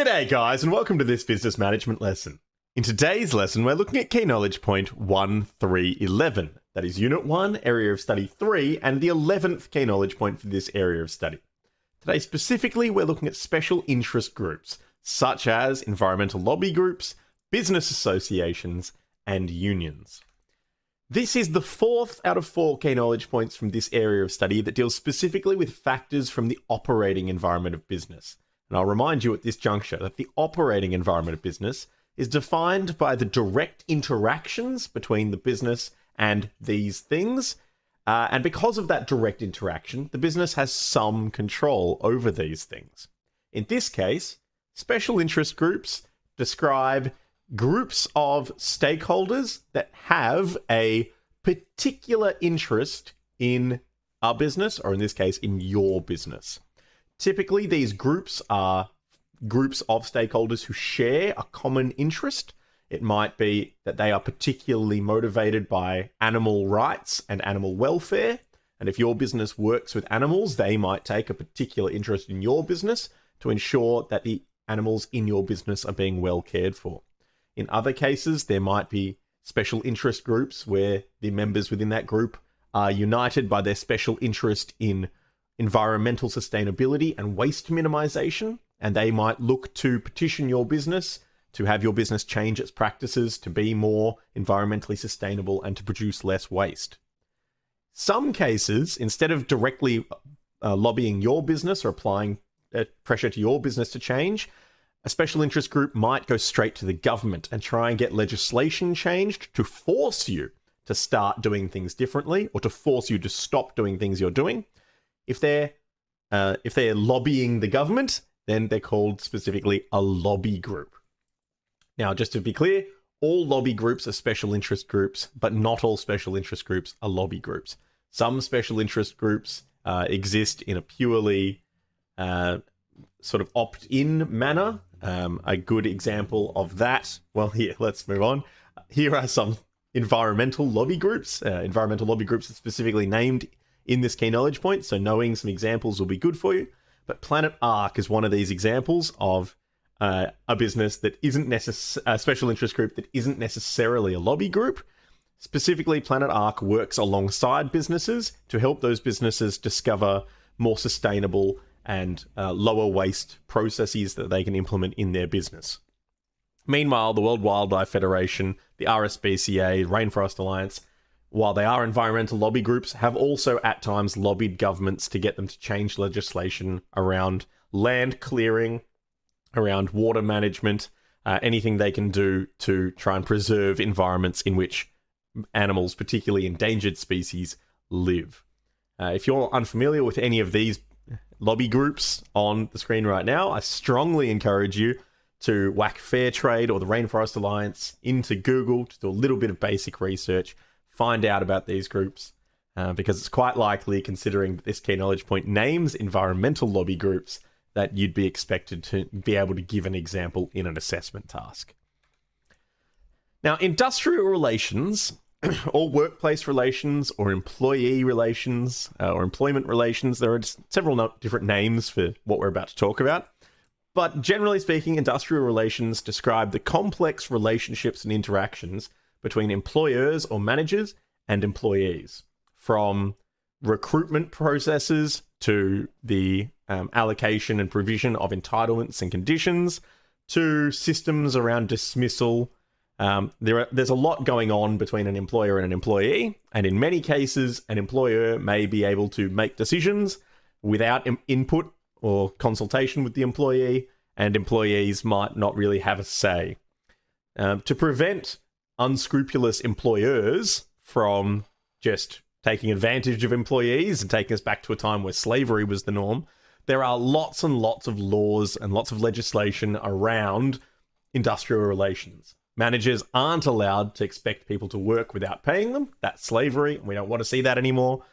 G'day guys, and welcome to this business management lesson. In today's lesson, we're looking at key knowledge point 1311. That is Unit 1, Area of Study 3, and the 11th key knowledge point for this area of study. Today specifically, we're looking at special interest groups, such as environmental lobby groups, business associations, and unions. This is the fourth out of 4 key knowledge points from this area of study that deals specifically with factors from the operating environment of business. And I'll remind you at this juncture that the operating environment of business is defined by the direct interactions between the business and these things. And because of that direct interaction, the business has some control over these things. In this case, special interest groups describe groups of stakeholders that have a particular interest in our business, or in this case, in your business. Typically, these groups are groups of stakeholders who share a common interest. It might be that they are particularly motivated by animal rights and animal welfare. And if your business works with animals, they might take a particular interest in your business to ensure that the animals in your business are being well cared for. In other cases, there might be special interest groups where the members within that group are united by their special interest in environmental sustainability and waste minimization, and they might look to petition your business to have your business change its practices to be more environmentally sustainable and to produce less waste. Some cases, instead of directly lobbying your business or applying pressure to your business to change, a special interest group might go straight to the government and try and get legislation changed to force you to start doing things differently or to force you to stop doing things you're doing. If they're lobbying the government, then they're called specifically a lobby group. Now, just to be clear, all lobby groups are special interest groups, but not all special interest groups are lobby groups. Some special interest groups exist in a purely sort of opt-in manner. A good example of that, well, here, let's move on. Here are some environmental lobby groups. Environmental lobby groups are specifically named in this key knowledge point, so knowing some examples will be good for you. But Planet Ark is one of these examples of a business that isn't a special interest group that isn't necessarily a lobby group. Specifically, Planet Ark works alongside businesses to help those businesses discover more sustainable and lower waste processes that they can implement in their business. Meanwhile, the World Wildlife Federation, the RSPCA, Rainforest Alliance, while they are environmental lobby groups, have also at times lobbied governments to get them to change legislation around land clearing, around water management, anything they can do to try and preserve environments in which animals, particularly endangered species, live. If you're unfamiliar with any of these lobby groups on the screen right now, I strongly encourage you to whack Fairtrade or the Rainforest Alliance into Google to do a little bit of basic research, find out about these groups, because it's quite likely, considering this key knowledge point names environmental lobby groups, that you'd be expected to be able to give an example in an assessment task. Now, industrial relations, or workplace relations, or employee relations, or employment relations, there are several different names for what we're about to talk about. But generally speaking, industrial relations describe the complex relationships and interactions between employers or managers and employees, from recruitment processes to the allocation and provision of entitlements and conditions, to systems around dismissal. There's a lot going on between an employer and an employee, and in many cases, an employer may be able to make decisions without input or consultation with the employee, and employees might not really have a say. To prevent unscrupulous employers from just taking advantage of employees and taking us back to a time where slavery was the norm, there are lots and lots of laws and lots of legislation around industrial relations. Managers aren't allowed to expect people to work without paying them. That's slavery, and we don't want to see that anymore.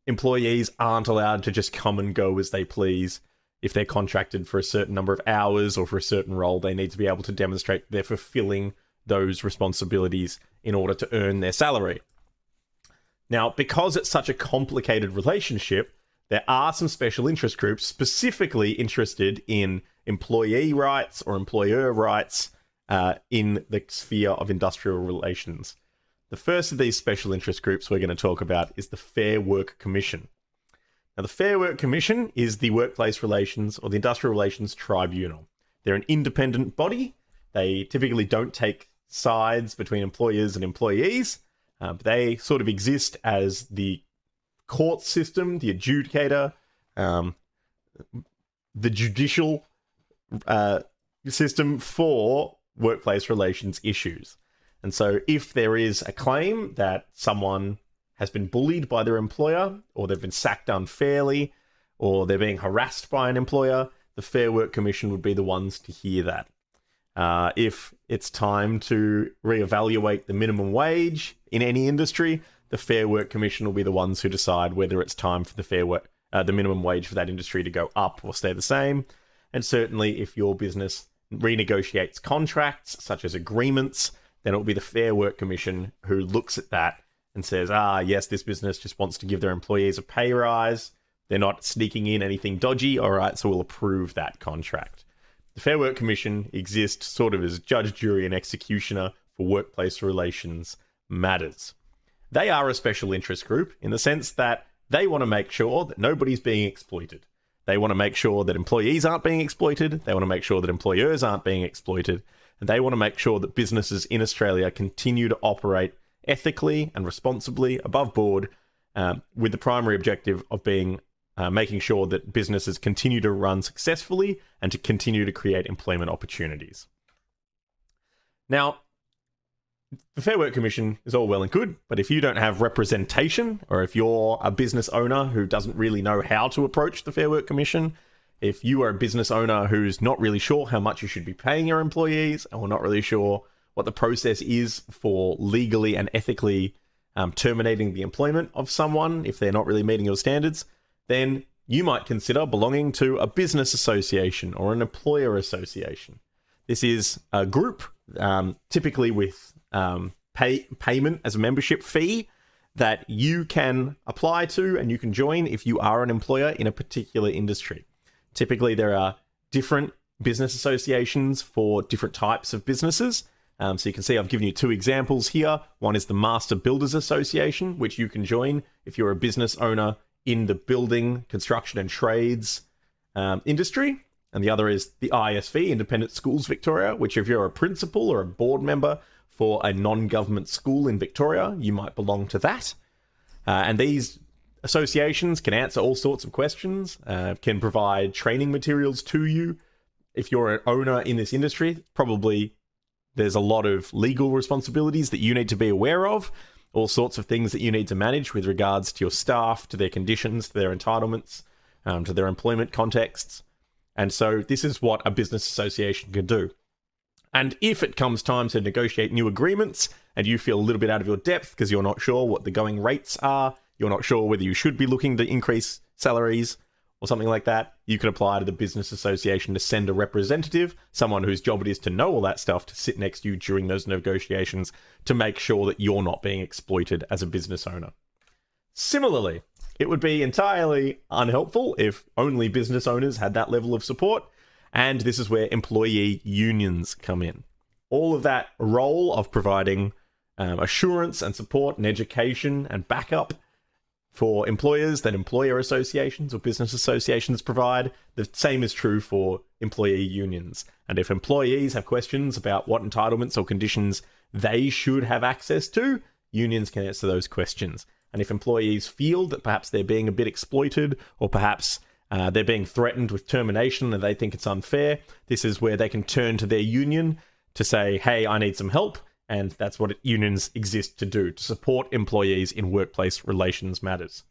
Employees aren't allowed to just come and go as they please. If they're contracted for a certain number of hours or for a certain role, they need to be able to demonstrate they're fulfilling those responsibilities in order to earn their salary. Now, because it's such a complicated relationship, there are some special interest groups specifically interested in employee rights or employer rights in the sphere of industrial relations. The first of these special interest groups we're going to talk about is the Fair Work Commission. Now, the Fair Work Commission is the workplace relations or the industrial relations tribunal. They're an independent body. They typically don't take sides between employers and employees. But they sort of exist as the court system, the adjudicator, the judicial system for workplace relations issues. And so if there is a claim that someone has been bullied by their employer, or they've been sacked unfairly, or they're being harassed by an employer, the Fair Work Commission would be the ones to hear that. If it's time to reevaluate the minimum wage in any industry, the Fair Work Commission will be the ones who decide whether it's time for the minimum wage for that industry to go up or stay the same. And certainly if your business renegotiates contracts, such as agreements, then it will be the Fair Work Commission who looks at that and says, yes, this business just wants to give their employees a pay rise. They're not sneaking in anything dodgy. All right, so we'll approve that contract. The Fair Work Commission exists sort of as judge, jury, and executioner for workplace relations matters. They are a special interest group in the sense that they want to make sure that nobody's being exploited. They want to make sure that employees aren't being exploited. They want to make sure that employers aren't being exploited. And they want to make sure that businesses in Australia continue to operate ethically and responsibly above board, with the primary objective of being making sure that businesses continue to run successfully and to continue to create employment opportunities. Now, the Fair Work Commission is all well and good, but if you don't have representation, or if you're a business owner who doesn't really know how to approach the Fair Work Commission, if you are a business owner who's not really sure how much you should be paying your employees, or not really sure what the process is for legally and ethically terminating the employment of someone if they're not really meeting your standards, then you might consider belonging to a business association or an employer association. This is a group, typically with payment as a membership fee, that you can apply to and you can join if you are an employer in a particular industry. Typically, there are different business associations for different types of businesses. So you can see I've given you two examples here. One is the Master Builders Association, which you can join if you're a business owner in the building, construction and trades industry. And the other is the ISV, Independent Schools Victoria, which if you're a principal or a board member for a non-government school in Victoria, you might belong to that. And these associations can answer all sorts of questions, can provide training materials to you. If you're an owner in this industry, probably there's a lot of legal responsibilities that you need to be aware of, all sorts of things that you need to manage with regards to your staff, to their conditions, to their entitlements, to their employment contexts. And so this is what a business association can do. And if it comes time to negotiate new agreements and you feel a little bit out of your depth because you're not sure what the going rates are, you're not sure whether you should be looking to increase salaries or something like that, you can apply to the business association to send a representative, someone whose job it is to know all that stuff, to sit next to you during those negotiations to make sure that you're not being exploited as a business owner. Similarly, it would be entirely unhelpful if only business owners had that level of support, and this is where employee unions come in. All of that role of providing assurance and support and education and backup for employers that employer associations or business associations provide, the same is true for employee unions. And if employees have questions about what entitlements or conditions they should have access to, unions can answer those questions. And if employees feel that perhaps they're being a bit exploited, or perhaps they're being threatened with termination and they think it's unfair, this is where they can turn to their union to say, hey, I need some help. And that's what unions exist to do, to support employees in workplace relations matters.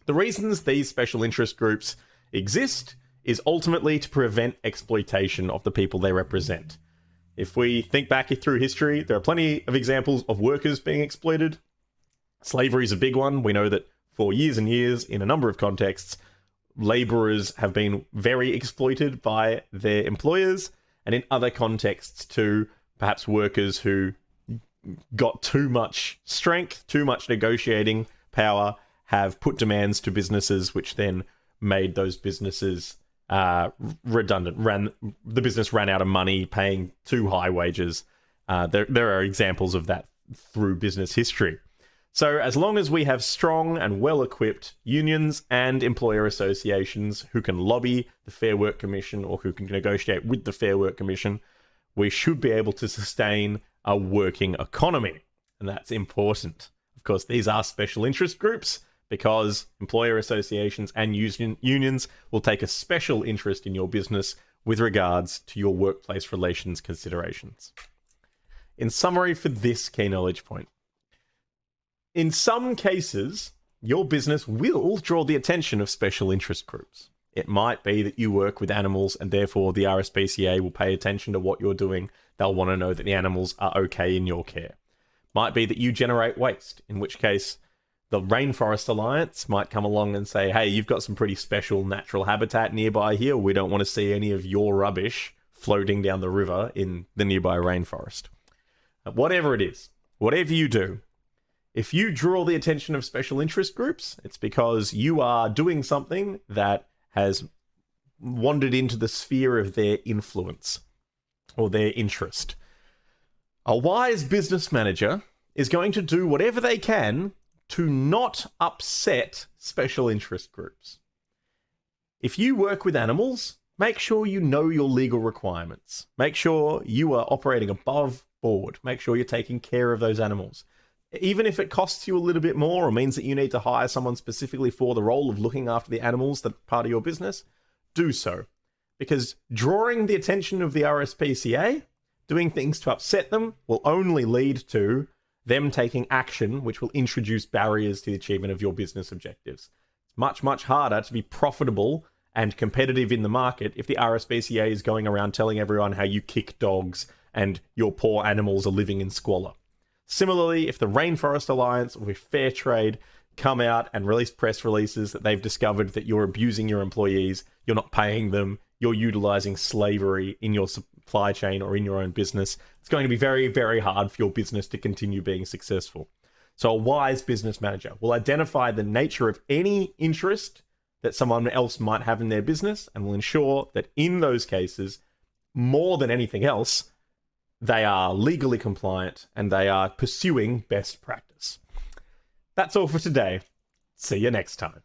The reasons these special interest groups exist is ultimately to prevent exploitation of the people they represent. If we think back through history, there are plenty of examples of workers being exploited. Slavery is a big one. We know that for years and years, in a number of contexts, laborers have been very exploited by their employers, and in other contexts too, perhaps workers who got too much strength, too much negotiating power, have put demands to businesses, which then made those businesses redundant. The business ran out of money, paying too high wages. There are examples of that through business history. So as long as we have strong and well-equipped unions and employer associations who can lobby the Fair Work Commission or who can negotiate with the Fair Work Commission, we should be able to sustain a working economy. And that's important. Of course, these are special interest groups because employer associations and unions will take a special interest in your business with regards to your workplace relations considerations. In summary for this key knowledge point, in some cases, your business will draw the attention of special interest groups. It might be that you work with animals and therefore the RSPCA will pay attention to what you're doing. They'll want to know that the animals are okay in your care. Might be that you generate waste, in which case the Rainforest Alliance might come along and say, hey, you've got some pretty special natural habitat nearby here. We don't want to see any of your rubbish floating down the river in the nearby rainforest. Whatever it is, whatever you do, if you draw the attention of special interest groups, it's because you are doing something that has wandered into the sphere of their influence or their interest. A wise business manager is going to do whatever they can to not upset special interest groups. If you work with animals, make sure you know your legal requirements. Make sure you are operating above board. Make sure you're taking care of those animals. Even if it costs you a little bit more or means that you need to hire someone specifically for the role of looking after the animals that are part of your business, do so. Because drawing the attention of the RSPCA, doing things to upset them, will only lead to them taking action, which will introduce barriers to the achievement of your business objectives. It's much, much harder to be profitable and competitive in the market if the RSPCA is going around telling everyone how you kick dogs and your poor animals are living in squalor. Similarly, if the Rainforest Alliance or Fair Trade come out and release press releases that they've discovered that you're abusing your employees, you're not paying them, you're utilizing slavery in your supply chain or in your own business, it's going to be very, very hard for your business to continue being successful. So a wise business manager will identify the nature of any interest that someone else might have in their business and will ensure that in those cases, more than anything else, they are legally compliant and they are pursuing best practice. That's all for today. See you next time.